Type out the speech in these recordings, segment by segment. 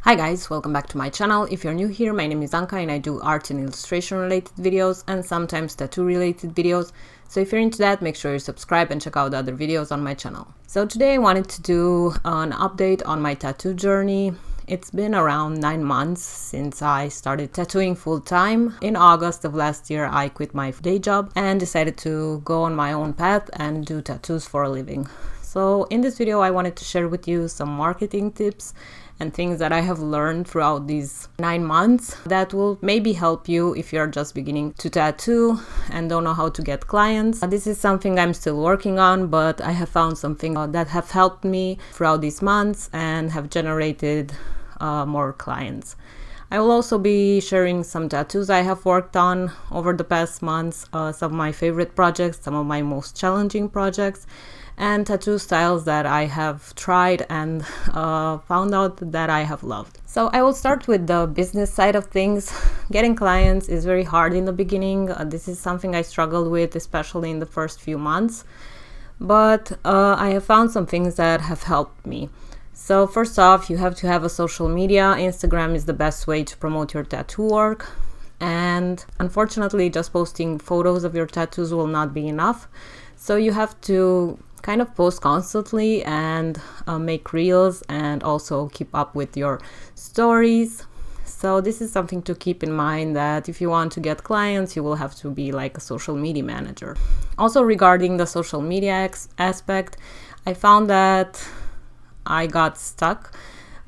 Hi guys, welcome back to my channel. If you're new here, my name is Anca and I do art and illustration related videos and sometimes tattoo related videos. So if you're into that, make sure you subscribe and check out the other videos on my channel. So today I wanted to do an update on my tattoo journey. It's been around 9 months since I started tattooing full time. In August of last year, I quit my day job and decided to go on my own path and do tattoos for a living. So in this video, I wanted to share with you some marketing tips and things that I have learned throughout these 9 months that will maybe help you if you're just beginning to tattoo and don't know how to get clients. This is something I'm still working on, but I have found something that have helped me throughout these months and have generated more clients. I will also be sharing some tattoos I have worked on over the past months, some of my favorite projects, some of my most challenging projects, and tattoo styles that I have tried and found out that I have loved. So I will start with the business side of things. Getting clients is very hard in the beginning. This is something I struggled with, especially in the first few months. But I have found some things that have helped me. So first off, you have to have a social media. Instagram is the best way to promote your tattoo work. And unfortunately, just posting photos of your tattoos will not be enough. So you have to kind of post constantly and make reels and also keep up with your stories. So this is something to keep in mind, that if you want to get clients, you will have to be like a social media manager. Also regarding the social media aspect, I found that I got stuck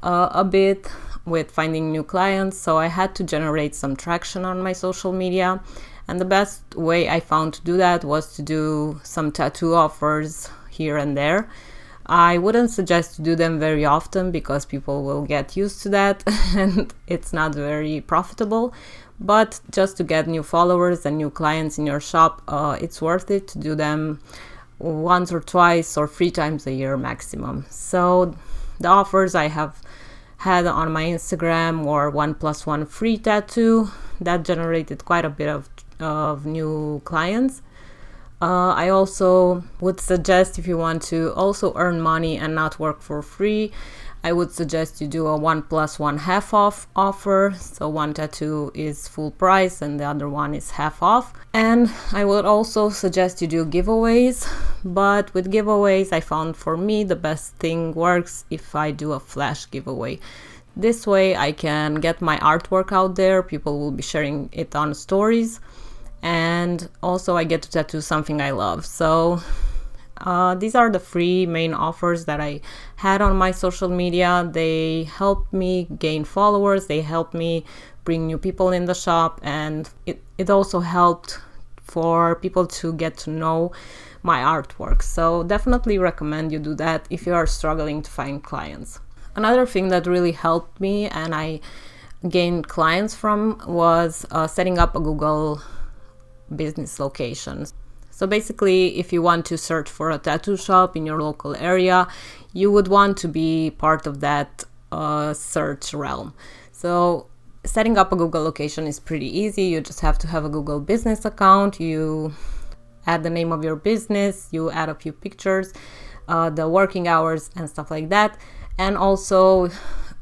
a bit with finding new clients, so I had to generate some traction on my social media. And the best way I found to do that was to do some tattoo offers here and there. I wouldn't suggest to do them very often because people will get used to that and it's not very profitable. But just to get new followers and new clients in your shop, it's worth it to do them once or twice or 3 times a year maximum. So the offers I have had on my Instagram were 1+1 free tattoo that generated quite a bit of new clients. I also would suggest, if you want to also earn money and not work for free, I would suggest you do a 1+1 half off offer. So one tattoo is full price and the other one is half off. And I would also suggest you do giveaways, but with giveaways I found for me the best thing works if I do a flash giveaway. This way I can get my artwork out there, people will be sharing it on stories, and also I get to tattoo something I love. So these are the 3 main offers that I had on my social media. They helped me gain followers, they helped me bring new people in the shop, and it also helped for people to get to know my artwork. So definitely recommend you do that if you are struggling to find clients. Another thing that really helped me and I gained clients from was setting up a Google business location. So basically, if you want to search for a tattoo shop in your local area, you would want to be part of that search realm. So setting up a Google location is pretty easy. You just have to have a Google business account. You add the name of your business, you add a few pictures, the working hours and stuff like that. And also,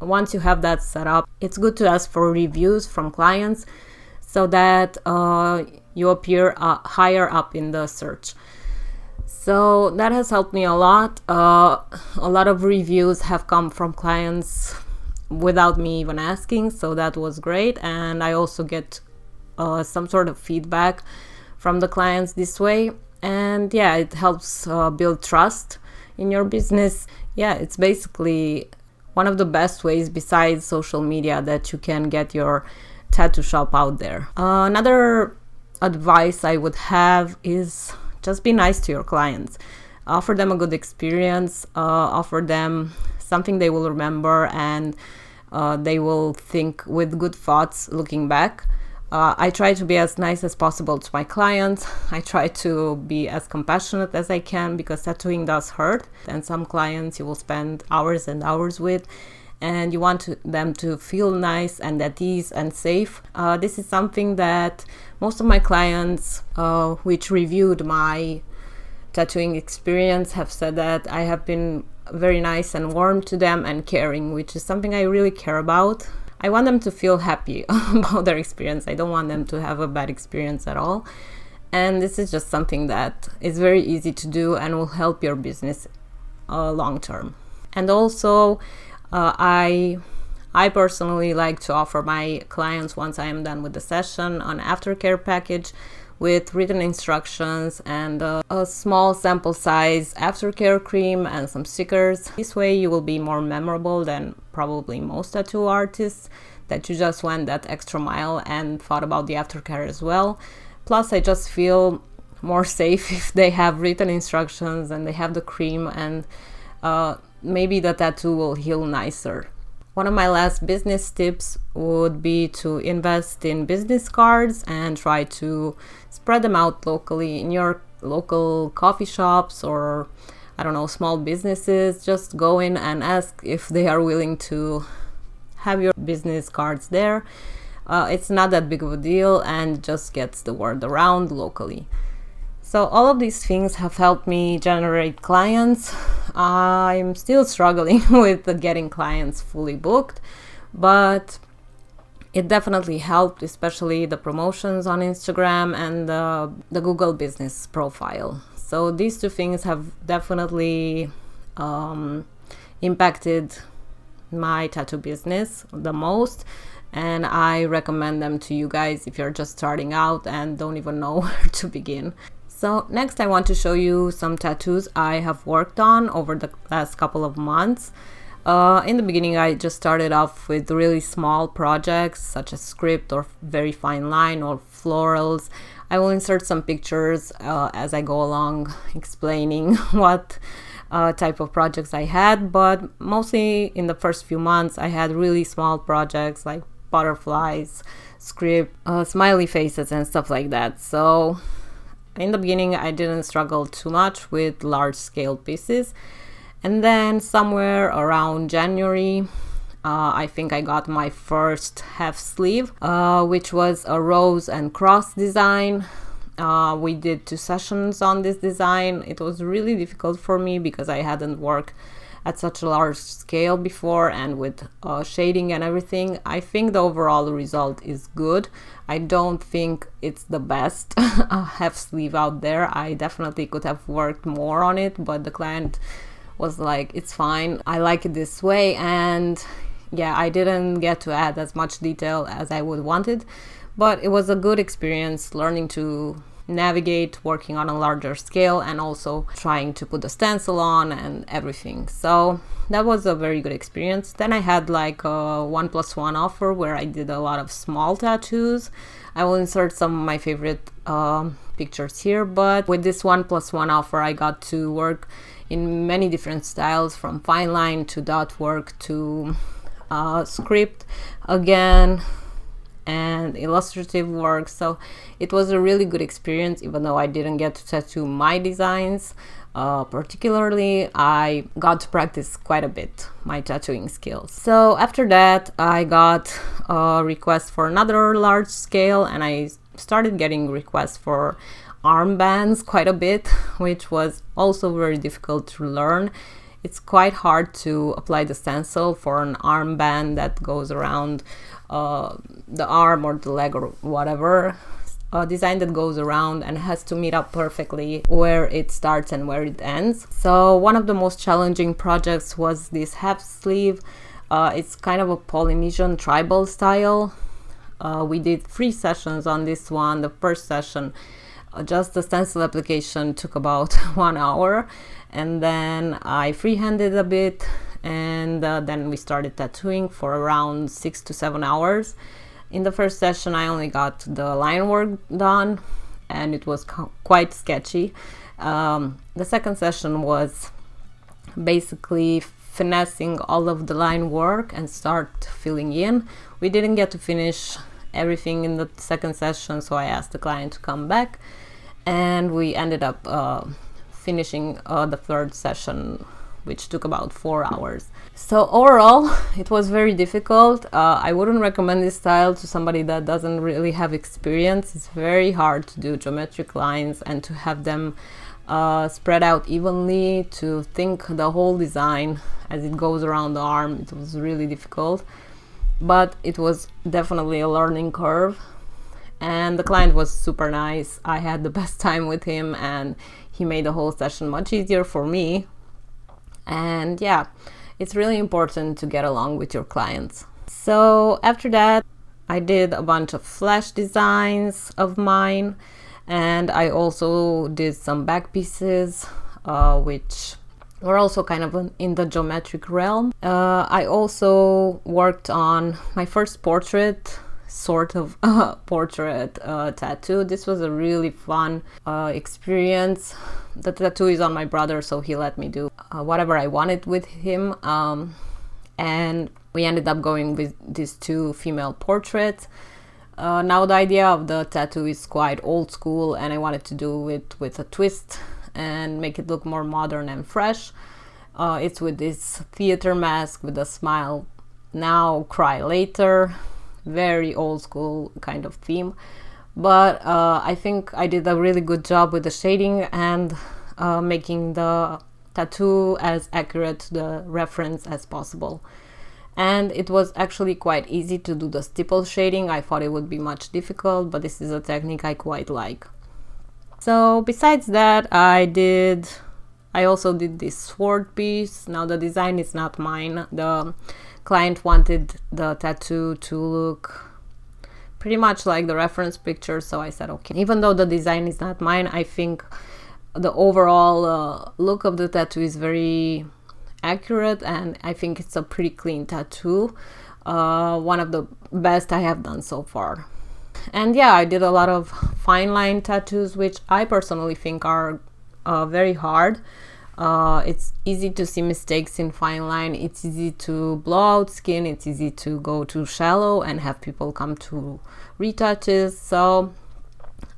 once you have that set up, it's good to ask for reviews from clients so that you appear higher up in the search. So that has helped me a lot. A lot of reviews have come from clients without me even asking, so that was great. And I also get some sort of feedback from the clients this way. And yeah, it helps build trust in your business. Yeah, it's basically one of the best ways besides social media that you can get your tattoo shop out there. Another advice I would have is just be nice to your clients. Offer them a good experience, offer them something they will remember, and they will think with good thoughts looking back. I try to be as nice as possible to my clients. I try to be as compassionate as I can because tattooing does hurt, and some clients you will spend hours and hours with, and you want them to feel nice and at ease and safe. This is something that most of my clients which reviewed my tattooing experience have said that I have been very nice and warm to them and caring, which is something I really care about. I want them to feel happy about their experience. I don't want them to have a bad experience at all. And this is just something that is very easy to do and will help your business long term. And also, I personally like to offer my clients, once I am done with the session, an aftercare package with written instructions and a small sample size aftercare cream and some stickers. This way you will be more memorable than probably most tattoo artists, that you just went that extra mile and thought about the aftercare as well. Plus, I just feel more safe if they have written instructions and they have the cream, and maybe the tattoo will heal nicer. One of my last business tips would be to invest in business cards and try to spread them out locally in your local coffee shops or, I don't know, small businesses. Just go in and ask if they are willing to have your business cards there. It's not that big of a deal and just gets the word around locally. So all of these things have helped me generate clients. I'm still struggling with getting clients fully booked, but it definitely helped, especially the promotions on Instagram and the Google business profile. So these two things have definitely impacted my tattoo business the most, and I recommend them to you guys if you're just starting out and don't even know where to begin. So next I want to show you some tattoos I have worked on over the last couple of months. In the beginning I just started off with really small projects such as script or very fine line or florals. I will insert some pictures as I go along explaining what type of projects I had, but mostly in the first few months I had really small projects like butterflies, script, smiley faces and stuff like that. So in the beginning, I didn't struggle too much with large-scale pieces. And then somewhere around January, I think I got my first half sleeve, which was a rose and cross design. We did 2 sessions on this design. It was really difficult for me because I hadn't worked at such a large scale before and with shading and everything. I think the overall result is good. I don't think it's the best half sleeve out there. I definitely could have worked more on it, but the client was like, it's fine, I like it this way. And yeah, I didn't get to add as much detail as I would wanted, but it was a good experience learning to navigate working on a larger scale and also trying to put the stencil on and everything. So that was a very good experience. Then I had like a 1+1 offer where I did a lot of small tattoos. I will insert some of my favorite pictures here, but with this 1+1 offer I got to work in many different styles, from fine line to dot work to script again and illustrative work. So it was a really good experience. Even though I didn't get to tattoo my designs particularly, I got to practice quite a bit my tattooing skills. So after that I got a request for another large scale, and I started getting requests for armbands quite a bit, which was also very difficult to learn. It's quite hard to apply the stencil for an armband that goes around the arm or the leg or whatever. A design that goes around and has to meet up perfectly where it starts and where it ends. So one of the most challenging projects was this half sleeve. It's kind of a Polynesian tribal style. We did 3 sessions on this one. The first session, just the stencil application, took about 1 hour, and then I freehanded a bit, and then we started tattooing for around 6 to 7 hours. In the first session I only got the line work done, and it was quite sketchy. The second session was basically finessing all of the line work and start filling in. We didn't get to finish everything in the second session, so I asked the client to come back, and we ended up finishing the third session, which took about 4 hours. So overall, it was very difficult. I wouldn't recommend this style to somebody that doesn't really have experience. It's very hard to do geometric lines and to have them spread out evenly, to think the whole design as it goes around the arm. It was really difficult, but it was definitely a learning curve. And the client was super nice. I had the best time with him, and he made the whole session much easier for me. And yeah, it's really important to get along with your clients. So after that, I did a bunch of flash designs of mine, and I also did some back pieces, which were also kind of in the geometric realm. I also worked on my first portrait, sort of portrait tattoo. This was a really fun experience. The tattoo is on my brother, so he let me do whatever I wanted with him, and we ended up going with these two female portraits. Now the idea of the tattoo is quite old school, and I wanted to do it with a twist and make it look more modern and fresh. It's with this theater mask with a smile now, cry later. Very old school kind of theme, but I think I did a really good job with the shading and making the tattoo as accurate to the reference as possible. And it was actually quite easy to do the stipple shading. I thought it would be much difficult, but this is a technique I quite like. So besides that, I also did this sword piece. Now the design is not mine. The client wanted the tattoo to look pretty much like the reference picture, so I said okay. Even though the design is not mine, I think the overall look of the tattoo is very accurate, and I think it's a pretty clean tattoo. One of the best I have done so far. And yeah, I did a lot of fine line tattoos, which I personally think are very hard. It's easy to see mistakes in fine line. It's easy to blow out skin. It's easy to go too shallow and have people come to retouches. So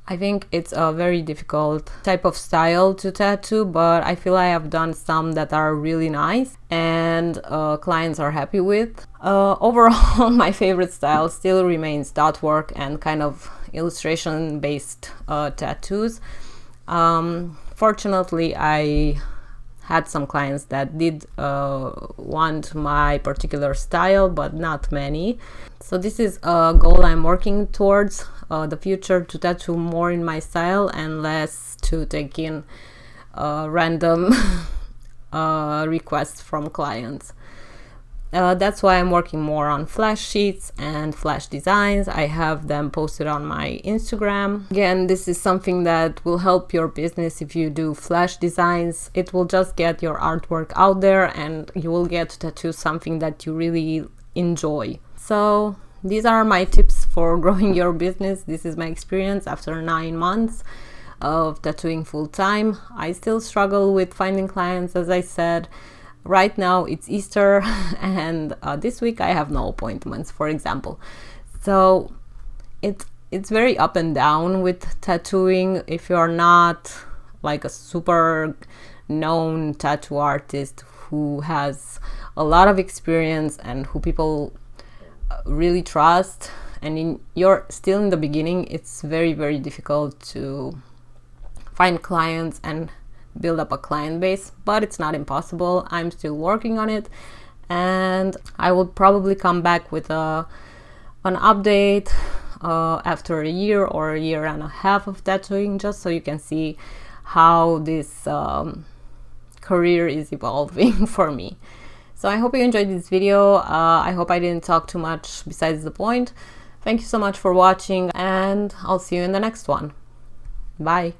I think it's a very difficult type of style to tattoo, but I feel I have done some that are really nice and clients are happy with. Overall, my favorite style still remains dot work and kind of illustration based tattoos. Fortunately, I had some clients that did want my particular style, but not many. So this is a goal I'm working towards the future, to tattoo more in my style and less to take in random requests from clients. That's why I'm working more on flash sheets and flash designs. I have them posted on my Instagram. Again, this is something that will help your business if you do flash designs. It will just get your artwork out there and you will get to tattoo something that you really enjoy. So these are my tips for growing your business. This is my experience after 9 months of tattooing full time. I still struggle with finding clients, as I said. Right now it's Easter and this week I have no appointments, for example. So it's very up and down with tattooing. If you're not like a super known tattoo artist who has a lot of experience and who people really trust, and you're still in the beginning, it's very, very difficult to find clients and build up a client base, but it's not impossible. I'm still working on it, and I will probably come back with an update after a year or a year and a half of tattooing, just so you can see how this career is evolving for me. So I hope you enjoyed this video. I hope I didn't talk too much besides the point. Thank you so much for watching, and I'll see you in the next one. Bye.